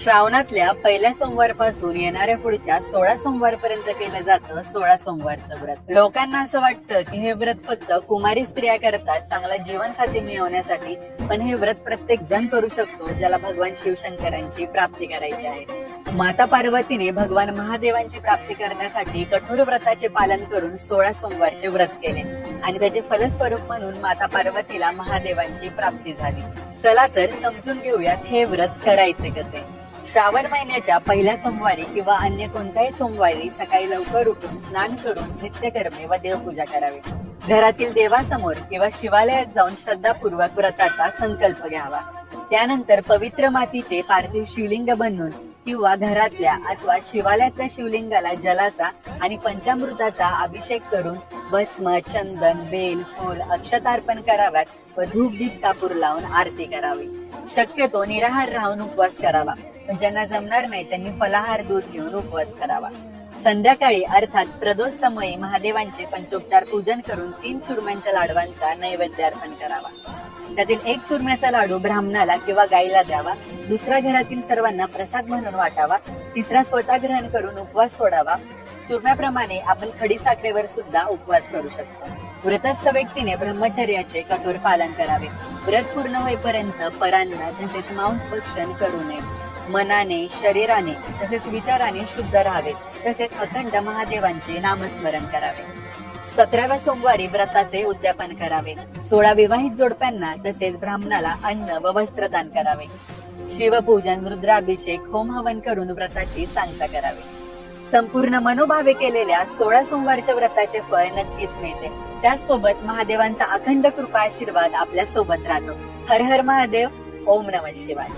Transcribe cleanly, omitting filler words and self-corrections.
श्रावणातल्या पहिल्या सोमवारपासून येणाऱ्या पुढच्या 16 सोमवारपर्यंत केलं जातं 16 सोमवारचं व्रत. लोकांना असं वाटतं की हे व्रत फक्त कुमारी स्त्रिया करतात चांगला जीवनसाथी मिळवण्यासाठी, पण हे व्रत प्रत्येक जण करू शकतो ज्याला भगवान शिवशंकरांची प्राप्ती करायची आहे. माता पार्वतीने भगवान महादेवांची प्राप्ती करण्यासाठी कठोर व्रताचे पालन करून 16 सोमवारचे व्रत केले आणि त्याचे फलस्वरूप म्हणून माता पार्वतीला महादेवांची प्राप्ती झाली. चला तर समजून घेऊयात हे व्रत करायचे कसे. श्रावण महिन्याच्या पहिल्या सोमवारी किंवा अन्य कोणत्याही सोमवारी सकाळी लवकर उठून स्नान करून नित्यकर्मे व देवपूजा करावी. घरातील देवासमोर किंवा शिवालयात जाऊन श्रद्धापूर्वक व्रताचा संकल्प घ्यावा. त्यानंतर पवित्र मातीचे पार्थिव शिवलिंग बनवून किंवा घरातल्या अथवा शिवालयातल्या शिवलिंगाला जलाचा आणि पंचामृताचा अभिषेक करून भस्म, चंदन, बेल, फूल, अक्षतार्पण कराव्यात व धूप दीप कापूर लावून आरती करावी. शक्यतो निराहार राहून उपवास करावा, पण ज्यांना जमणार नाही त्यांनी फलाहार दूध घेऊन उपवास करावा. संध्याकाळी अर्थात प्रदोष समयी महादेवांचे पंचोपचार पूजन करून 3 चुरम्यांच्या लाडवांचा नैवेद्य अर्पण करावा. त्यातील 1 चुरम्याचा लाडू ब्राह्मणाला किंवा गायीला द्यावा, दुसरा घरातील सर्वांना प्रसाद म्हणून वाटावा, तिसरा स्वतः ग्रहण करून उपवास सोडावा. चुरम्याप्रमाणे आपण खडी साखरेवर सुद्धा उपवास करू शकतो. व्रतस्थ व्यक्तीने ब्रह्मचर्याचे कठोर पालन करावे. व्रत पूर्ण होईपर्यंत परान्न तसेच मांस भक्षण करू नये. मनाने, शरीराने तसेच विचाराने शुद्ध राहावे. तसेच अखंड महादेवांचे नामस्मरण करावे. 17व्या सोमवारी व्रताचे उद्यापन करावे. 16 विवाहित जोडप्यांना तसेच ब्राह्मणाला अन्न व वस्त्रदान करावे. शिवपूजन, रुद्राभिषेक, होम हवन करून व्रताची सांगता करावी. संपूर्ण मनोभावे केलेल्या 16 सोमवारच्या व्रताचे फळ नक्कीच मिळते. त्याचसोबत महादेवांचा अखंड कृपा आशीर्वाद आपल्या सोबत राहतो. हर हर महादेव. ओम नमः शिवाय.